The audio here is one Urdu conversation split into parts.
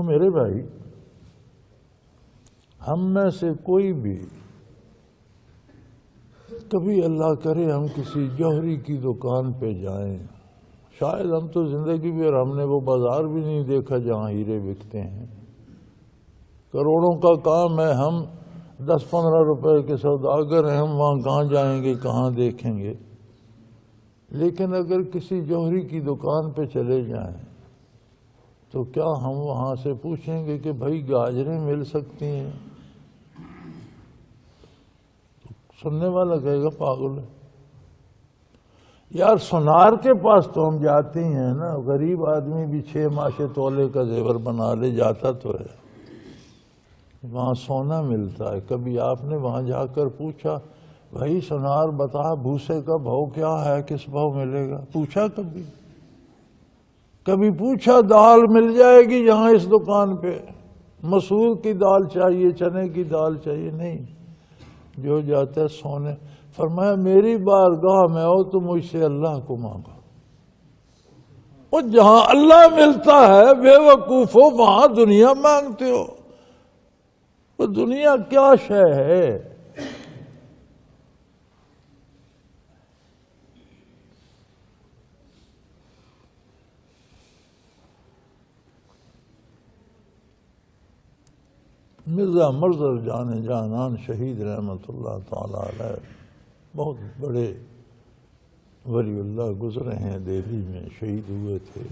میرے بھائی، ہم میں سے کوئی بھی کبھی اللہ کرے ہم کسی جوہری کی دکان پہ جائیں، شاید ہم تو زندگی بھی، اور ہم نے وہ بازار بھی نہیں دیکھا جہاں ہیرے بکتے ہیں، کروڑوں کا کام ہے، ہم 10-15 روپے کے سوداگر ہیں، ہم وہاں کہاں جائیں گے، کہاں دیکھیں گے؟ لیکن اگر کسی جوہری کی دکان پہ چلے جائیں تو کیا ہم وہاں سے پوچھیں گے کہ بھائی گاجریں مل سکتی ہیں؟ سننے والا کہے گا پاگل ہے یار، سونار کے پاس تو ہم جاتے ہی ہیں نا، غریب آدمی بھی 6 ماشے تولے کا زیور بنا لے جاتا تو ہے، وہاں سونا ملتا ہے۔ کبھی آپ نے وہاں جا کر پوچھا بھائی سونار بتا بھوسے کا بھاؤ کیا ہے، کس بھاؤ ملے گا؟ پوچھا کبھی پوچھا دال مل جائے گی یہاں اس دکان پہ، مسور کی دال چاہیے، چنے کی دال چاہیے؟ نہیں، جو جاتا ہے سونے۔ فرمایا میری بارگاہ میں آؤ تو مجھ سے اللہ کو مانگو، اور جہاں اللہ ملتا ہے بے وقوفو وہاں دنیا مانگتے ہو۔ وہ دنیا کیا شے ہے؟ مرزا مرزر جان جانان شہید رحمت اللہ تعالی علیہ بہت بڑے ولی اللہ گزرے ہیں، دہلی میں شہید ہوئے تھے،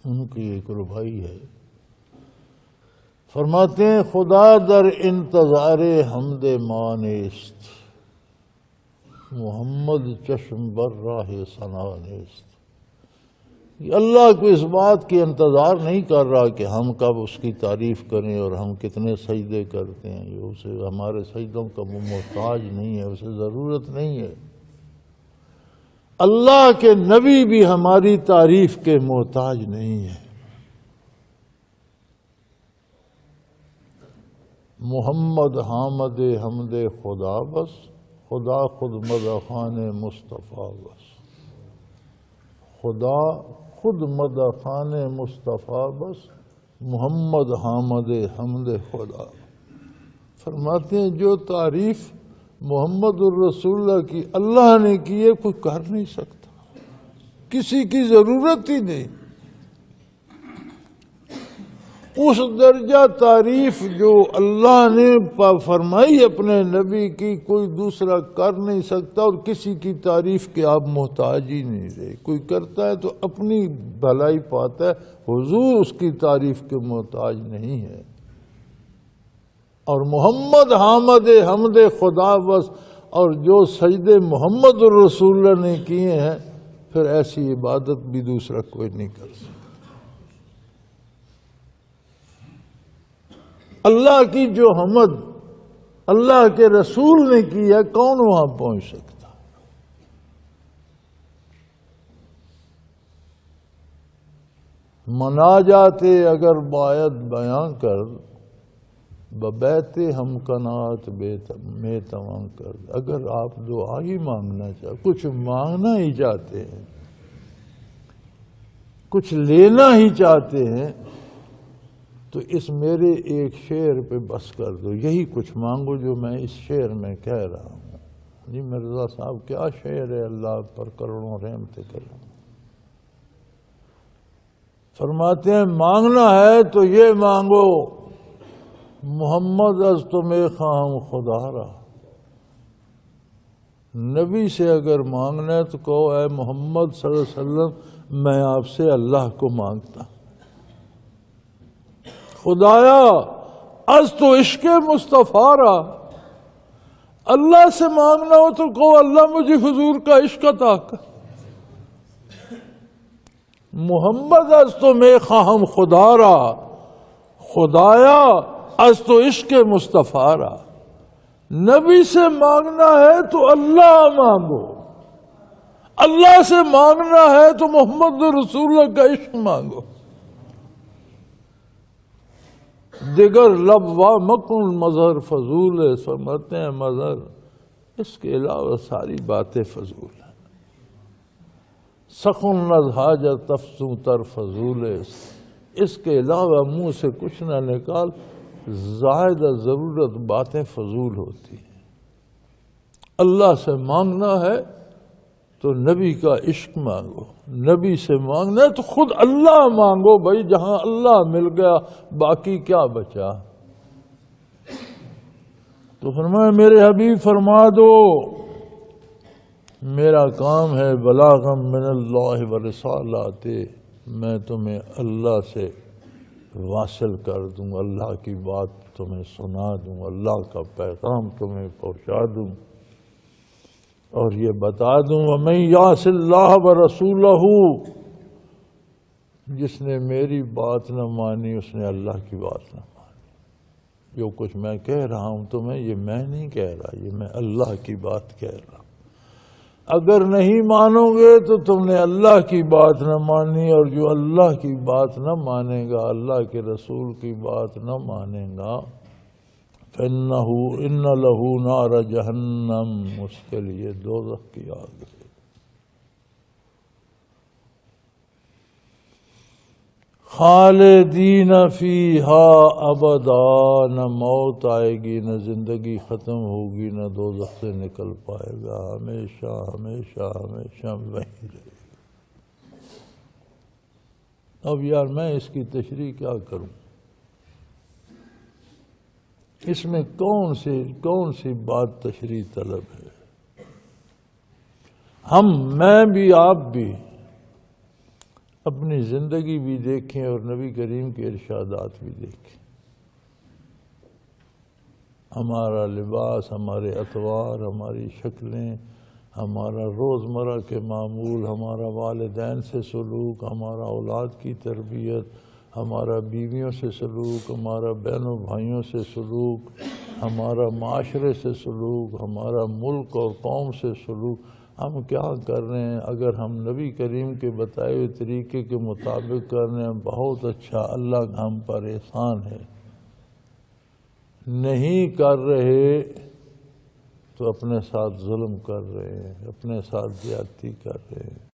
ان کی ایک ربائی ہے، فرماتے ہیں خدا در انتظار حمد ما نیست، محمد چشم بر راہ ثنا نیست۔ اللہ کو اس بات کی انتظار نہیں کر رہا کہ ہم کب اس کی تعریف کریں اور ہم کتنے سجدے کرتے ہیں، یہ اسے ہمارے سجدوں کا محتاج نہیں ہے، اسے ضرورت نہیں ہے۔ اللہ کے نبی بھی ہماری تعریف کے محتاج نہیں ہے۔ محمد حامد حمد خدا بس، خدا خود مدحان مصطفیٰ بس، خدا خود مدحان مصطفیٰ بس، محمد حامد حمد خدا۔ فرماتے ہیں جو تعریف محمد الرسول اللہ کی اللہ نے کی ہے کوئی کر نہیں سکتا، کسی کی ضرورت ہی نہیں۔ اس درجہ تعریف جو اللہ نے فرمائی اپنے نبی کی کوئی دوسرا کر نہیں سکتا، اور کسی کی تعریف کے آپ محتاج ہی نہیں رہے۔ کوئی کرتا ہے تو اپنی بھلائی پاتا ہے، حضور اس کی تعریف کے محتاج نہیں ہے۔ اور محمد حامد حمد خدا بس، اور جو سجدے محمد الرسول اللہ نے کیے ہیں پھر ایسی عبادت بھی دوسرا کوئی نہیں کر سکتا۔ اللہ کی جو حمد اللہ کے رسول نے کی ہے کون وہاں پہنچ سکتا؟ مناجات اگر باید بیان کر، ببیت ہم کنات میں توان کر۔ اگر آپ دعا ہی مانگنا چاہتے، کچھ مانگنا ہی چاہتے ہیں، کچھ لینا ہی چاہتے ہیں، تو اس میرے ایک شعر پہ بس کر دو، یہی کچھ مانگو جو میں اس شعر میں کہہ رہا ہوں۔ جی مرزا صاحب کیا شعر ہے، اللہ پر کروڑوں رحمتیں کریں۔ فرماتے ہیں مانگنا ہے تو یہ مانگو، محمد از تمہیں خواہم خدا را۔ نبی سے اگر مانگنا ہے تو کہو اے محمد صلی اللہ علیہ وسلم میں آپ سے اللہ کو مانگتا ہوں۔ خدایا از تو عشق مصطفیٰ را، اللہ سے مانگنا ہو تو کہو اللہ مجھے حضور کا عشق عطا کر۔ محمد از تو میں خواہم خدا را، خدایا از تو عشق مصطفیٰ را۔ نبی سے مانگنا ہے تو اللہ مانگو، اللہ سے مانگنا ہے تو محمد رسول اللہ کا عشق مانگو۔ دیگر لب وا مکن مظہر فضول ہے، فرماتے ہیں مظہر اس کے علاوہ ساری باتیں فضول ہیں۔ سخن از حاجت افزوں تر فضول ہے، اس کے علاوہ منہ سے کچھ نہ نکال، زائدہ ضرورت باتیں فضول ہوتی ہیں۔ اللہ سے مانگنا ہے تو نبی کا عشق مانگو، نبی سے مانگنا ہے تو خود اللہ مانگو بھائی، جہاں اللہ مل گیا باقی کیا بچا؟ تو فرمایا میرے حبیب فرما دو میرا کام ہے بلاغم من اللہ ورسالات، میں تمہیں اللہ سے واصل کر دوں، اللہ کی بات تمہیں سنا دوں، اللہ کا پیغام تمہیں پہنچا دوں، اور یہ بتا دوں وَمَن يَعْصِ اللَّهَ وَرَسُولَهُ، جس نے میری بات نہ مانی اس نے اللہ کی بات نہ مانی۔ جو کچھ میں کہہ رہا ہوں تمہیں یہ میں نہیں کہہ رہا، یہ میں اللہ کی بات کہہ رہا ہوں۔ اگر نہیں مانو گے تو تم نے اللہ کی بات نہ مانی، اور جو اللہ کی بات نہ مانے گا، اللہ کے رسول کی بات نہ مانے گا، فَإِنَّهُ إِنَّ لَهُ نَارَ جَهَنَّمَ، اس کے لیے دوزخ کی آگ ہے۔ خالدین فیہا ابدا، نہ موت آئے گی، نہ زندگی ختم ہوگی، نہ دوزخ سے نکل پائے گا، ہمیشہ ہمیشہ ہمیشہ وہیں رہے گا۔ اب یار میں اس کی تشریح کیا کروں؟ اس میں کون سی بات تشریح طلب ہے؟ میں بھی آپ بھی اپنی زندگی بھی دیکھیں اور نبی کریم کے ارشادات بھی دیکھیں۔ ہمارا لباس، ہمارے اطوار، ہماری شکلیں، ہمارا روزمرہ کے معمول، ہمارا والدین سے سلوک، ہمارا اولاد کی تربیت، ہمارا بیویوں سے سلوک، ہمارا بہنوں بھائیوں سے سلوک، ہمارا معاشرے سے سلوک، ہمارا ملک اور قوم سے سلوک، ہم کیا کر رہے ہیں؟ اگر ہم نبی کریم کے بتائے ہوئے طریقے کے مطابق کر رہے ہیں بہت اچھا، اللہ کا ہم پر احسان ہے۔ نہیں کر رہے تو اپنے ساتھ ظلم کر رہے ہیں، اپنے ساتھ زیادتی کر رہے ہیں۔